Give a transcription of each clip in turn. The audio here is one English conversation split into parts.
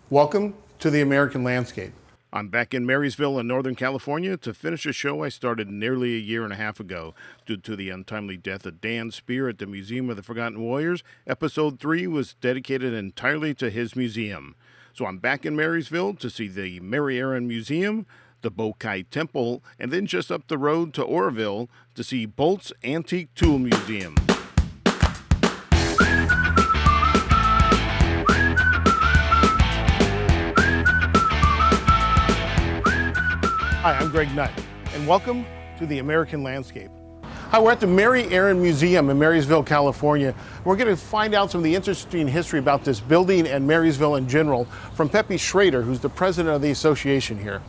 Welcome to the American Landscape. I'm back in Marysville in Northern California to finish a show I started nearly a year and a half ago. Due to the untimely death of Dan Spear at the Museum of the Forgotten Warriors, Episode 3 was dedicated entirely to his museum. So I'm back in Marysville to see the MARWAARON Museum, the Bokai Temple, and then just up the road to Oroville to see Bolt's Antique Tool Museum. Hi, I'm Greg Nutt, and welcome to the American Landscape. Hi, we're at the MARWAARON Museum in Marysville, California. We're going to find out some of the interesting history about this building and Marysville in general from PEPPIE SCHRADER, who's the president of the association here.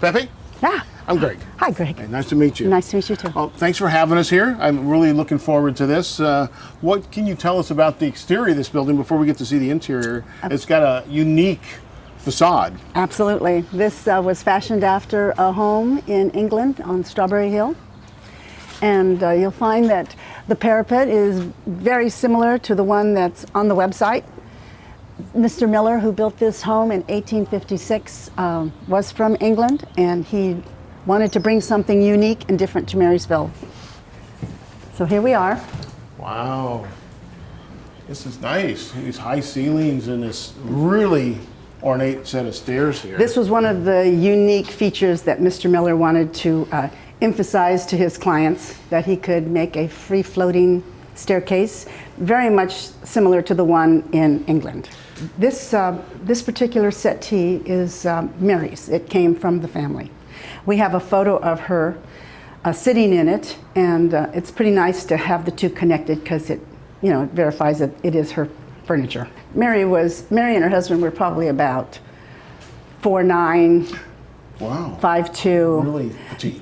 PEPPIE? Yeah. I'm Greg. Hi, Greg. Hey, nice to meet you. Nice to meet you too. Well, thanks for having us here. I'm really looking forward to this. What can you tell us about the exterior of this building before we get to see the interior? It's got a unique facade. Absolutely. This was fashioned after a home in England on Strawberry Hill. And you'll find that the parapet is very similar to the one that's on the website. Mr. Miller, who built this home in 1856, was from England, and he wanted to bring something unique and different to Marysville. So here we are. Wow. This is nice. These high ceilings and this really ornate set of stairs here. This was one of the unique features that Mr. Miller wanted to emphasize to his clients, that he could make a free-floating staircase, very much similar to the one in England. This particular settee is Mary's. It came from the family. We have a photo of her sitting in it, and it's pretty nice to have the two connected because it verifies that it is her furniture. Mary and her husband were probably about 4'9", wow, 5'2". really petite.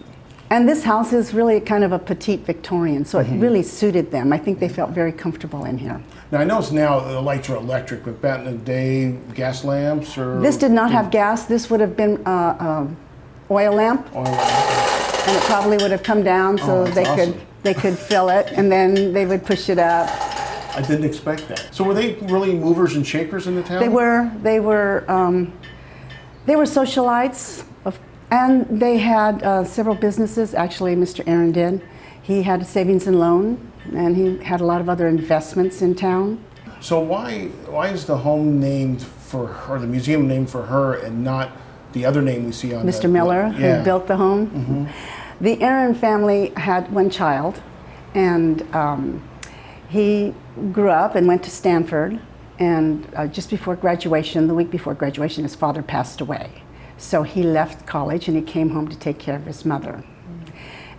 And this house is really kind of a petite Victorian, so it really suited them. I think they felt very comfortable in here. Now I know now the lights are electric, but back in the day, gas lamps or? This did not have gas. This would have been oil lamp. Oil lamp. And it probably would have come down so they could fill it, and then they would push it up. I didn't expect that. So were they really movers and shakers in the town? They were socialites, and they had several businesses. Actually, Mr. Aaron did. He had a savings and loan, and he had a lot of other investments in town. So why is the home named for her, the museum named for her, and not the other name we see on Mr. Miller, who built the home? The Aaron family had one child, and he grew up and went to Stanford, and just before graduation, the week before graduation, his father passed away. So he left college and he came home to take care of his mother.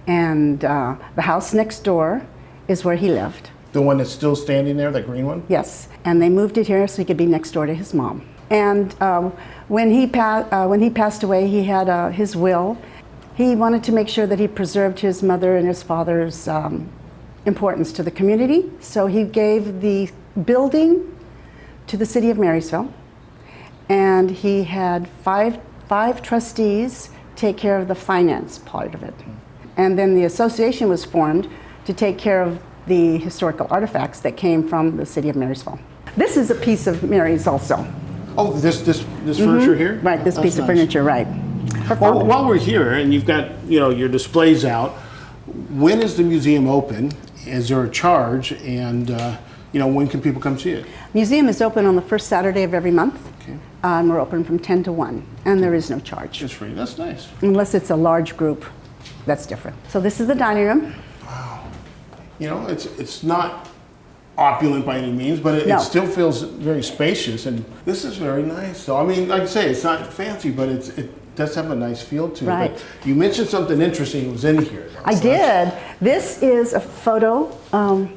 And the house next door is where he lived. The one that's still standing there, that green one? Yes, and they moved it here so he could be next door to his mom. And when he passed away, he had his will. He wanted to make sure that he preserved his mother and his father's importance to the community, so he gave the building to the city of Marysville, and he had five trustees take care of the finance part of it. And then the association was formed to take care of the historical artifacts that came from the city of Marysville. This is a piece of Mary's also. Oh, this furniture here? Right, this piece of furniture, right. Well, while we're here and you've got your displays out, when is the museum open? Is there a charge? And when can people come see it? Museum is open on the first Saturday of every month. Okay. And we're open from 10 to 1, and there is no charge. It's free. That's nice. Unless it's a large group, that's different. So this is the dining room. Wow. It's not opulent by any means, but it still feels very spacious, and this is very nice. So I mean, like I say, it's not fancy, but it does have a nice feel to it. Right. But you mentioned something interesting was in here. I did. This is a photo.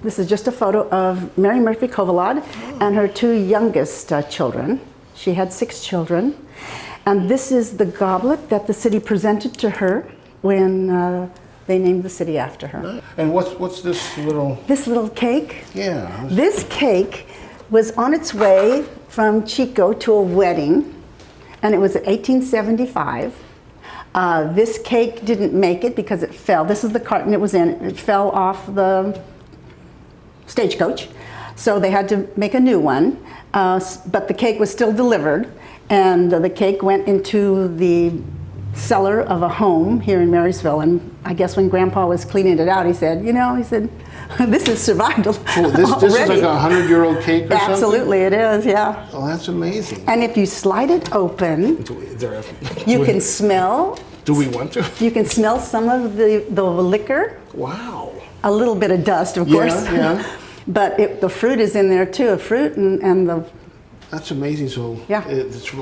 This is just a photo of Mary Murphy Covalad and her two youngest children. She had 6 children, and this is the goblet that the city presented to her when they named the city after her. And what's this little? This little cake? Yeah. This cake was on its way from Chico to a wedding, and it was in 1875. This cake didn't make it because it fell. This is the carton it was in. It fell off the stagecoach. So they had to make a new one, but the cake was still delivered, and the cake went into the cellar of a home here in Marysville. And I guess when Grandpa was cleaning it out, he said, this has survived This is like a 100-year-old cake or something? Absolutely, it is, yeah. Oh, that's amazing. And if you slide it open, you can smell. Do we want to? You can smell some of the liquor. Wow. A little bit of dust, of course. Yeah. But the fruit is in there too, a fruit and the... That's amazing. So yeah. That's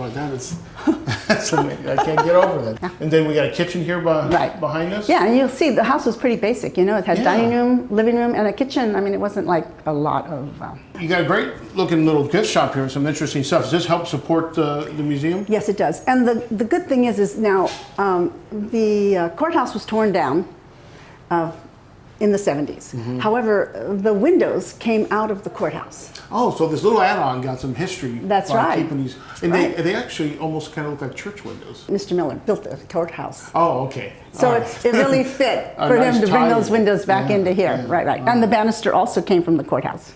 amazing. I can't get over that. Yeah. And then we got a kitchen here behind us? Yeah, and you'll see the house was pretty basic. It had dining room, living room, and a kitchen. I mean, it wasn't like a lot of... You got a great looking little gift shop here, some interesting stuff. Does this help support the museum? Yes, it does. And the good thing is now the courthouse was torn down in the 70s. Mm-hmm. However, the windows came out of the courthouse. Oh, so this little add-on got some history. That's right. Keeping these, and they actually almost kind of look like church windows. Mr. Miller built the courthouse. Oh, okay. So it really fit for him to bring those windows back into here. Yeah. Right. And the banister also came from the courthouse.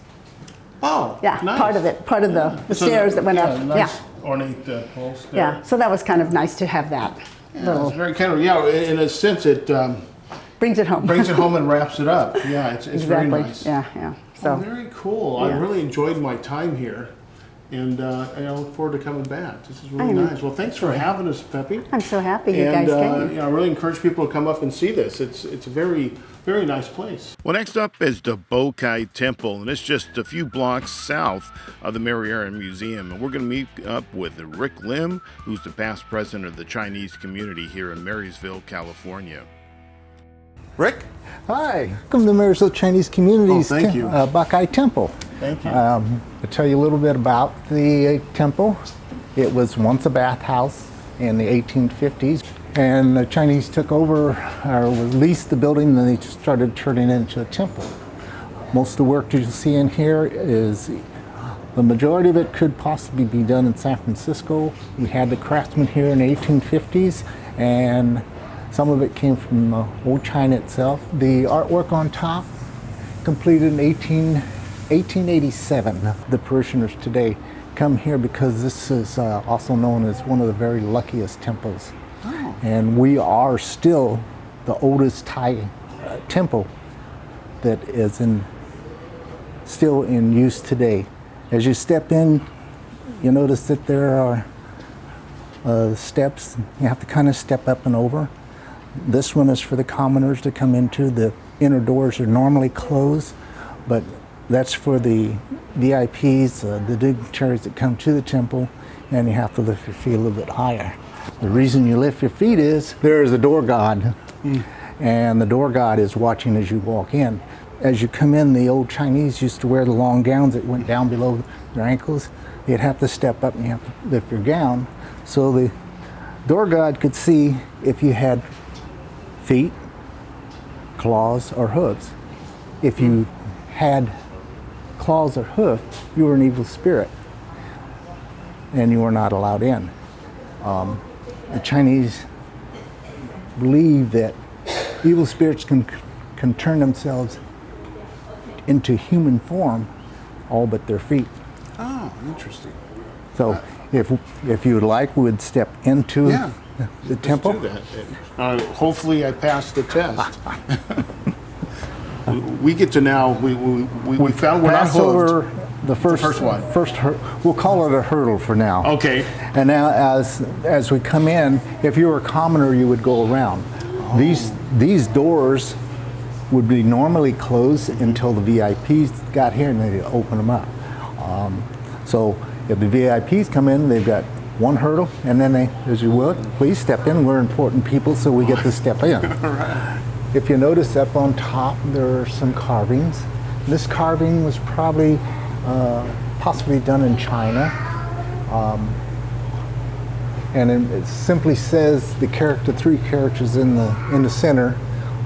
Oh, yeah, nice. Part of the stairs that went up. Nice ornate post there. Yeah, so that was kind of nice to have that. Yeah, it's very kind of, in a sense it... brings it home. Brings it home and wraps it up. Yeah, it's exactly. Very nice. Yeah. So very cool. Yeah. I really enjoyed my time here, and I look forward to coming back. This is really nice. Well, thanks for having us, Peppie. I'm so happy you guys came. I really encourage people to come up and see this. It's a very, very nice place. Well, next up is the Bokai Temple, and it's just a few blocks south of the MARWAARON Museum. And we're going to meet up with Rick Lim, who's the past president of the Chinese community here in Marysville, California. Rick? Hi, welcome to the Marysville Chinese Community's Bokai Temple. Thank you. I'll tell you a little bit about the temple. It was once a bathhouse in the 1850s, and the Chinese took over or leased the building, and they started turning it into a temple. Most of the work that you'll see in here is, the majority of it could possibly be done in San Francisco. We had the craftsmen here in the 1850s, and some of it came from old China itself. The artwork on top, completed in 1887. The parishioners today come here because this is also known as one of the very luckiest temples. Oh. And we are still the oldest Thai temple that is still in use today. As you step in, you notice that there are steps. You have to kind of step up and over. This one is for the commoners to come into. The inner doors are normally closed, but that's for the VIPs, the dignitaries that come to the temple, and you have to lift your feet a little bit higher. The reason you lift your feet is there is a door god, and the door god is watching as you walk in. As you come in, the old Chinese used to wear the long gowns that went down below their ankles. You'd have to step up and you have to lift your gown, so the door god could see if you had feet, claws, or hooves. If you had claws or hoof, you were an evil spirit, and you were not allowed in. The Chinese believe that evil spirits can turn themselves into human form, all but their feet. Oh, interesting. So, if you would like, we would step into the temple. Let's do that. Hopefully I passed the test. We get to now, we found we're not hooked. Over the first one. We'll call it a hurdle for now. Okay. And now as we come in, if you were a commoner, you would go around. Oh. These doors would be normally closed until the VIPs got here and they'd open them up. So if the VIPs come in, they've got one hurdle, and then they, as you will, please step in. We're important people, so we get to step in. Right. If you notice up on top, there are some carvings. This carving was probably possibly done in China. And it simply says the three characters in the center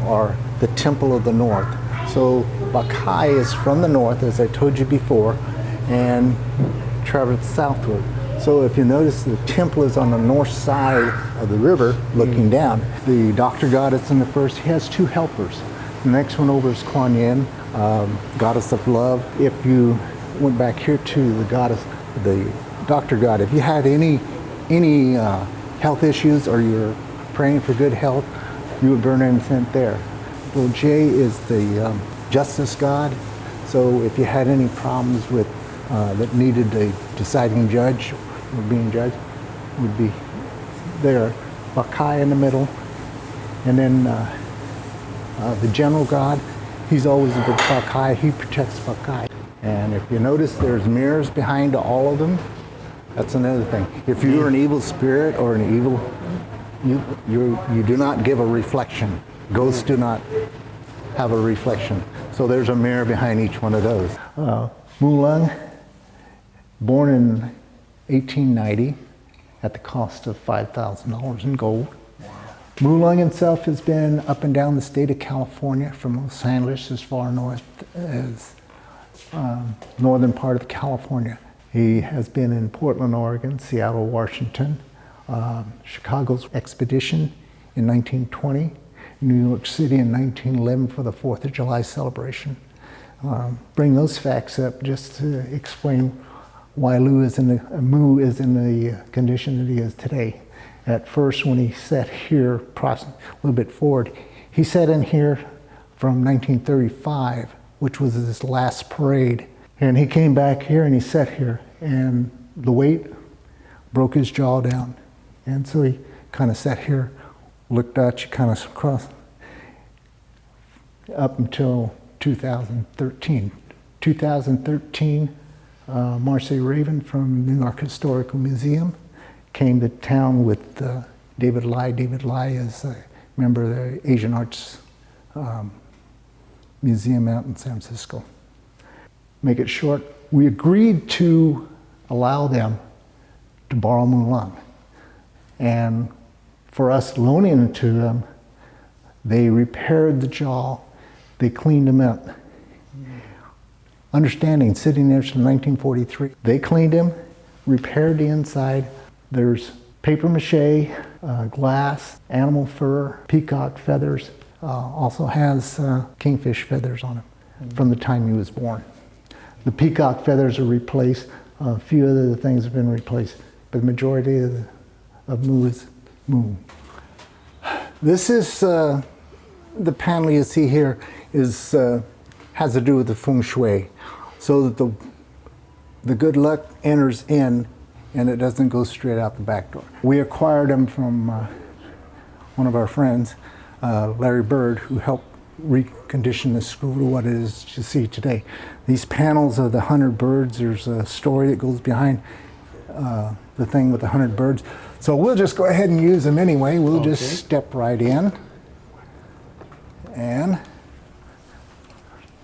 are the Temple of the North. So Bokai is from the north, as I told you before, and travels southward. So if you notice, the temple is on the north side of the river, looking down. The doctor goddess in the first, he has two helpers. The next one over is QUAN, goddess of love. If you went back here to the goddess, the doctor god. If you had any health issues or you're praying for good health, you would burn incense there. Well, J is the justice god. So if you had any problems with that needed a deciding judge or being judged, would be there. Bakai in the middle, and then the general god. He's always with Bakai. He protects Bakai. And if you notice, there's mirrors behind all of them. That's another thing. If you're an evil spirit or an evil, you do not give a reflection. Ghosts do not have a reflection. So there's a mirror behind each one of those. Mulung, born in 1890 at the cost of $5,000 in gold. Mulung himself has been up and down the state of California, from Los Angeles as far north as northern part of California. He has been in Portland, Oregon, Seattle, Washington, Chicago's expedition in 1920, New York City in 1911 for the 4th of July celebration. Bring those facts up just to explain why Mu is in the condition that he is today. At first, when he sat here, a little bit forward, he sat in here from 1935, which was his last parade. And he came back here and he sat here, and the weight broke his jaw down. And so he kind of sat here, looked at you, kind of crossed, up until 2013. 2013, Marcy Raven from New York Historical Museum came to town with David Lai. David Lai is a member of the Asian Arts Museum out in San Francisco. Make it short, we agreed to allow them to borrow Mulung. And for us loaning it to them, they repaired the jaw, they cleaned him up. Understanding, sitting there since 1943. They cleaned him, repaired the inside. There's paper mache, glass, animal fur, peacock feathers. Also has kingfish feathers on him from the time he was born. The peacock feathers are replaced. A few other things have been replaced, but the majority of Mu is Mu. This is the panel you see here is has to do with the feng shui, so that the good luck enters in and it doesn't go straight out the back door. We acquired them from one of our friends, Larry Bird, who helped recondition the school to what it is you see today. These panels are the 100 birds. There's a story that goes behind the thing with the 100 birds. So we'll just go ahead and use them anyway. We'll just step right in. And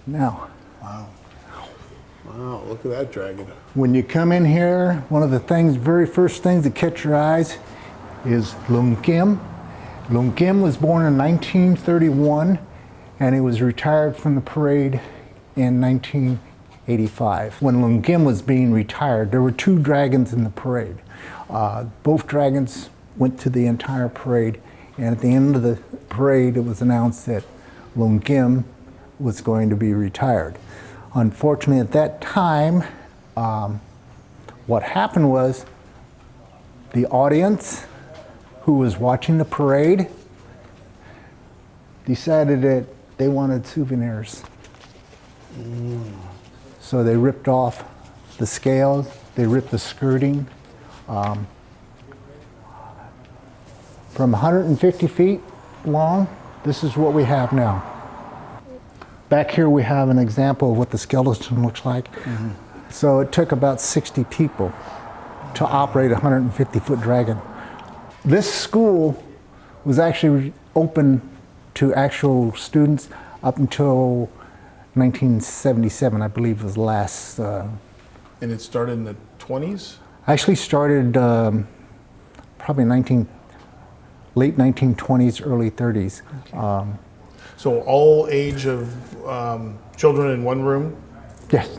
now. Wow. Wow, look at that dragon. When you come in here, one of the very first things that catch your eyes is Lung Kim. Lung Kim was born in 1931, and he was retired from the parade in 1985. When Lung Kim was being retired, there were 2 dragons in the parade. Both dragons went to the entire parade, and at the end of the parade, it was announced that Lung Kim was going to be retired. Unfortunately, at that time, what happened was the audience who was watching the parade decided that they wanted souvenirs. So they ripped off the scales, they ripped the skirting. From 150 feet long, this is what we have now. Back here we have an example of what the skeleton looks like. So it took about 60 people to operate a 150-foot dragon. This school was actually open to actual students up until 1977, I believe was the last. And it started in the 20s? Actually started probably late 1920s, early 30s. So all age of children in one room? Yes.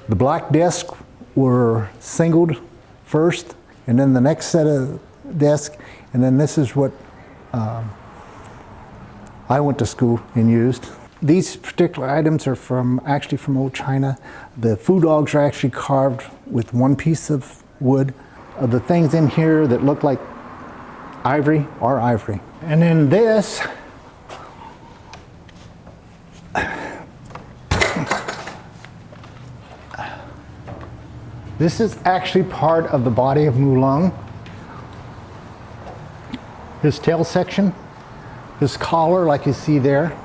The black desks were singled first, and then the next set of desks, and then this is what I went to school and used. These particular items are actually from old China. The food dogs are actually carved with one piece of wood. The things in here that look like ivory are ivory. And then this, this is actually part of the body of Mulong. His tail section, his collar like you see there.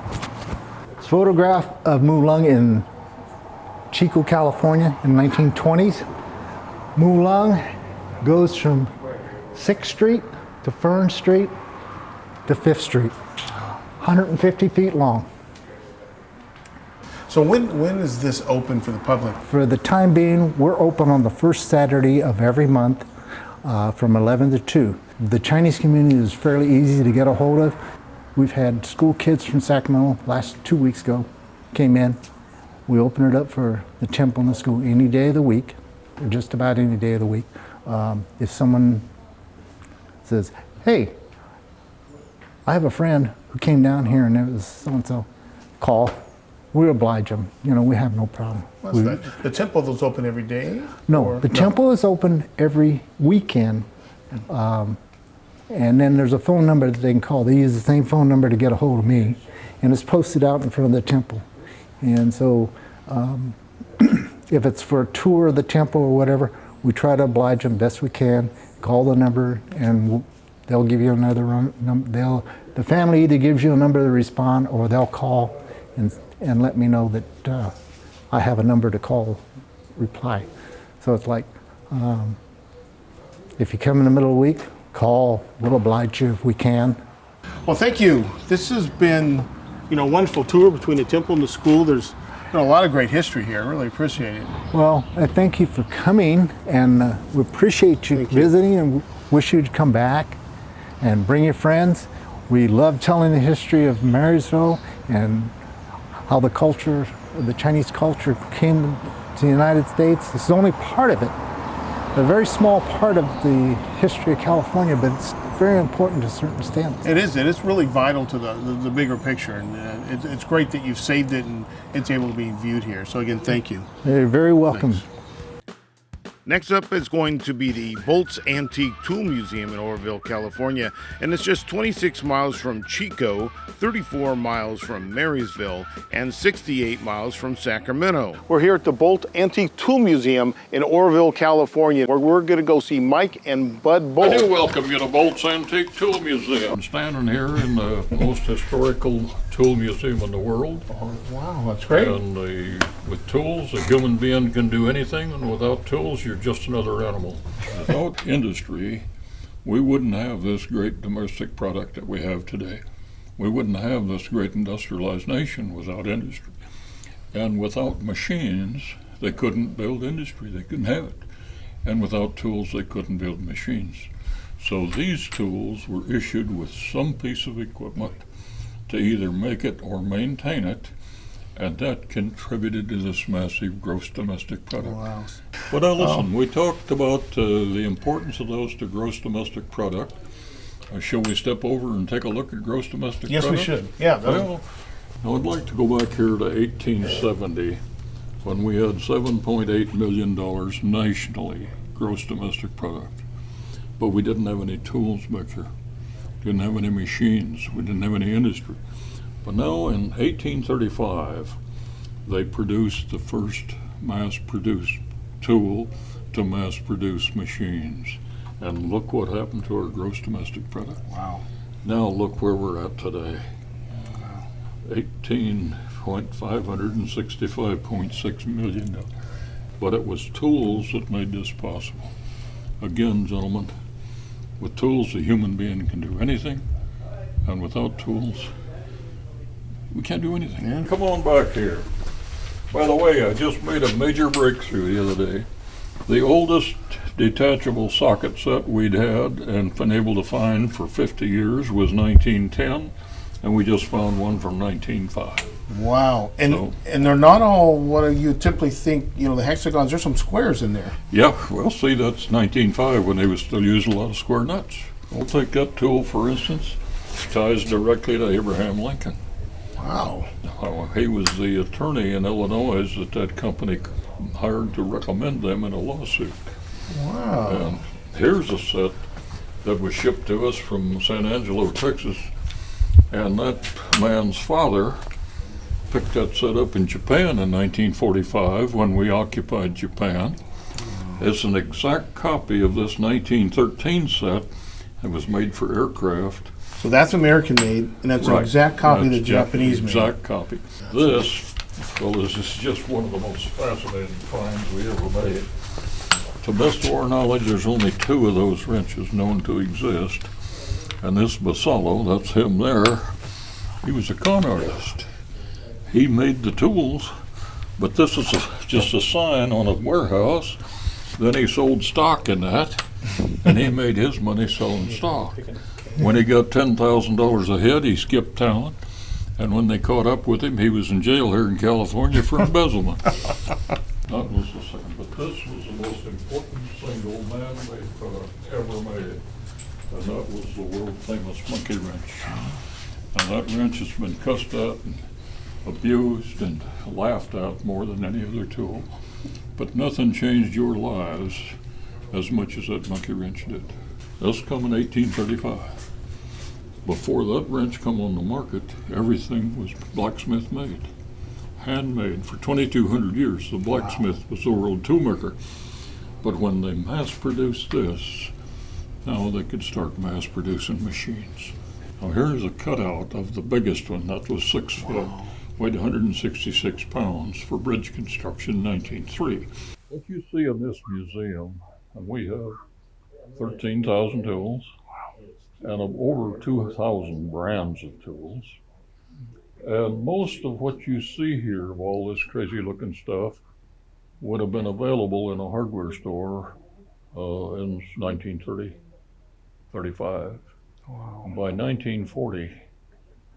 It's a photograph of Mulong in Chico, California in the 1920s. Mulong goes from 6th Street to Fern Street to 5th Street, 150 feet long. So when is this open for the public? For the time being, we're open on the first Saturday of every month from 11 to 2. The Chinese community is fairly easy to get a hold of. We've had school kids from Sacramento last 2 weeks ago, came in. We open it up for the temple and the school any day of the week, or just about any day of the week. If someone says, hey, I have a friend who came down here and it was so-and-so, call. We oblige them. You know, we have no problem. The temple is open every day? No, the temple is open every weekend. And then there's a phone number that they can call. They use the same phone number to get a hold of me. And it's posted out in front of the temple. And so if it's for a tour of the temple or whatever, we try to oblige them best we can. Call the number and they'll give you another number. The family either gives you a number to respond or they'll call and let me know that I have a number to call, reply. So it's like, if you come in the middle of the week, call, we'll oblige you if we can. Well, thank you. This has been, a wonderful tour between the temple and the school. There's been a lot of great history here. I really appreciate it. Well, I thank you for coming, and we appreciate you visiting and wish you'd come back and bring your friends. We love telling the history of Marysville and how the Chinese culture came to the United States. This is only part of it. A very small part of the history of California, but it's very important to a certain extent. It is. It is really vital to the bigger picture, and it's great that you've saved it and it's able to be viewed here. So again, thank you. You're very welcome. Thanks. Next up is going to be the Bolt's Antique Tool Museum in Oroville, California, and it's just 26 miles from Chico, 34 miles from Marysville, and 68 miles from Sacramento. We're here at the Bolt Antique Tool Museum in Oroville, California, where we're going to go see Mike and Bud Bolt. I do welcome you to Bolt's Antique Tool Museum. I'm standing here in the most historical tool museum in the world. Oh, wow, that's great. And with tools, a human being can do anything, and without tools, you're just another animal. Without industry, we wouldn't have this great domestic product that we have today. We wouldn't have this great industrialized nation without industry. And without machines, they couldn't build industry. They couldn't have it. And without tools, they couldn't build machines. So these tools were issued with some piece of equipment to either make it or maintain it, and that contributed to this massive gross domestic product. Wow. But now listen, we talked about the importance of those to gross domestic product. Shall we step over and take a look at gross domestic Yes, product? we should. Yeah. Well, I'd like to go back here to 1870, when we had $7.8 million nationally, gross domestic product. But we didn't have any tools back there. Didn't have any machines. We didn't have any industry. But now in 1835, they produced the first mass-produced tool to mass-produce machines. And look what happened to our gross domestic product. Wow. Now look where we're at today. 565.6 million. But it was tools that made this possible. Again, gentlemen, with tools, a human being can do anything, and without tools, we can't do anything. Yeah. Come on back here. By the way, I just made a major breakthrough the other day. The oldest detachable socket set we'd had and been able to find for 50 years was 1910, and we just found one from 1905. Wow. And they're not all what you typically think, the hexagons. There's some squares in there. Yeah, well, see, that's 1905 when they was still using a lot of square nuts. We'll take that tool, for instance. Ties directly to Abraham Lincoln. Wow. He was the attorney in Illinois that company hired to recommend them in a lawsuit. Wow. And here's a set that was shipped to us from San Angelo, Texas. And that man's father picked that set up in Japan in 1945 when we occupied Japan. It's an exact copy of this 1913 set. It was made for aircraft. So that's American made, and that's an exact copy of the Japanese made. Exact copy. This is just one of the most fascinating finds we ever made. To best of our knowledge, there's only 2 of those wrenches known to exist. And this Basalo, that's him there, he was a con artist. He made the tools, but this is just a sign on a warehouse. Then he sold stock in that, and he made his money selling stock. When he got $10,000 a head, he skipped town, and when they caught up with him, he was in jail here in California for embezzlement. That was the second, but this was the most important single man-made product ever made, and that was the world-famous monkey wrench. And that wrench has been cussed at and abused and laughed at more than any other tool, but nothing changed your lives as much as that monkey wrench did. This come in 1835. Before that wrench come on the market, everything was blacksmith made, handmade. For 2,200 years, the blacksmith was the world toolmaker. But when they mass produced this, now they could start mass producing machines. Now here's a cutout of the biggest one. That was 6 foot, weighed 166 pounds for bridge construction in 1903. What you see in this museum, and we have 13,000 tools, and of over 2,000 brands of tools. And most of what you see here, of all this crazy looking stuff, would have been available in a hardware store in 1930, 35. Wow. By 1940,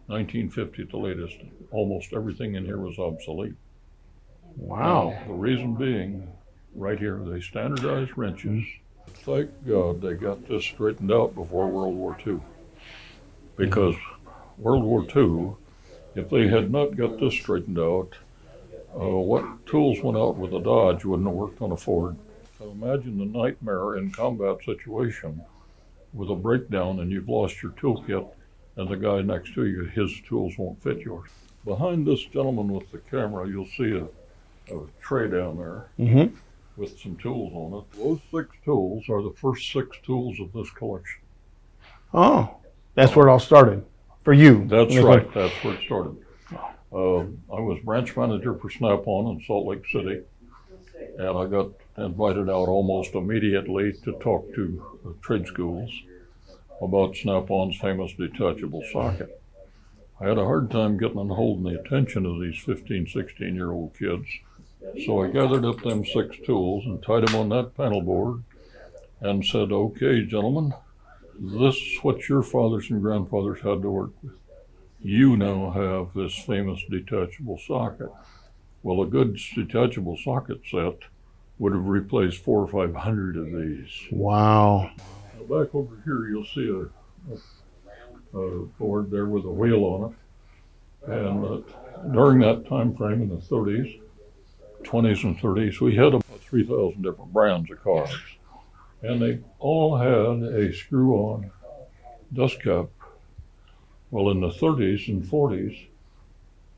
1950 at the latest, almost everything in here was obsolete. Wow. Now, the reason being, right here, they standardized wrenches. Thank God they got this straightened out before World War II. Because World War II, if they had not got this straightened out, what tools went out with a Dodge wouldn't have worked on a Ford. So imagine the nightmare in combat situation with a breakdown and you've lost your toolkit and the guy next to you, his tools won't fit yours. Behind this gentleman with the camera, you'll see a tray down there. Mm-hmm. With some tools on it. Those 6 tools are the first 6 tools of this collection. Oh, that's where it all started for you. That's right. That's where it started. I was branch manager for Snap-on in Salt Lake City, and I got invited out almost immediately to talk to trade schools about Snap-on's famous detachable socket. I had a hard time getting and holding the attention of these 15, 16-year-old kids. So I gathered up them 6 tools and tied them on that panel board and said, okay, gentlemen, this is what your fathers and grandfathers had to work with. You now have this famous detachable socket. Well, a good detachable socket set would have replaced 400 or 500 of these. Wow. Now back over here, you'll see a board there with a wheel on it. And during that time frame in the 30s, 20s and 30s, we had about 3,000 different brands of cars. And they all had a screw-on dust cap. Well, in the 30s and 40s,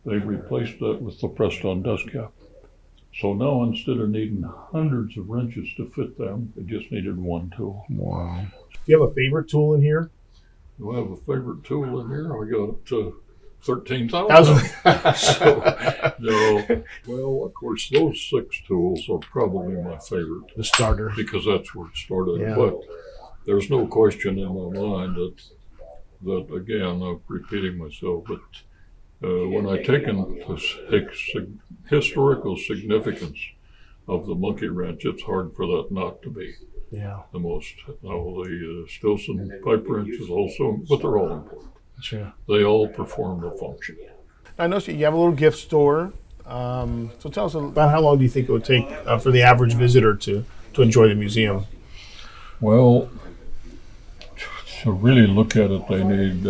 they replaced that with the pressed-on dust cap. So now instead of needing hundreds of wrenches to fit them, they just needed one tool. Wow. Do you have a favorite tool in here? Do I have a favorite tool in here? I got 13,000. So, well, of course, those 6 tools are probably my favorite. The starter. Because that's where it started. Yeah. But there's no question in my mind that again, I'm repeating myself, but when I take in the historical significance of the monkey wrench, it's hard for that not to be the most. Now, the Stilson pipe wrench is also, but they're all important. Sure. They all perform the function. I noticed you have a little gift store. So tell us about how long do you think it would take for the average visitor to enjoy the museum? Well, to really look at it, they need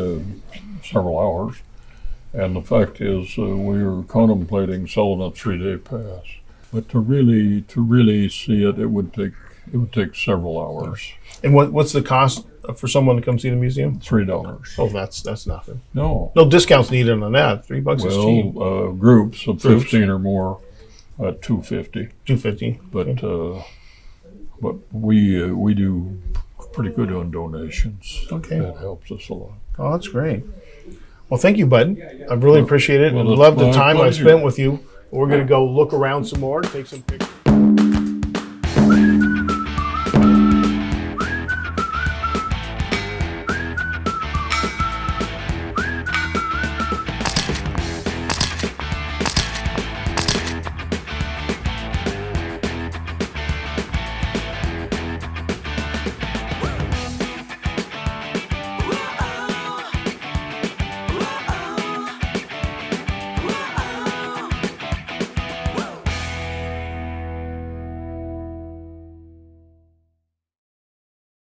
several hours. And the fact is, we're contemplating selling a 3-day pass. But to really see it, it would take several hours. And what's the cost for someone to come see the museum? $3. Oh, that's nothing. No. No discounts needed on that. $3 is cheap. Groups of 15 or more at $250. $250. But we do pretty good on donations. Okay. That helps us a lot. Oh, that's great. Well, thank you, bud. I really appreciate it. Well, and it's love the my time I pleasure. spent with you. We're going to go look around some more, take some pictures.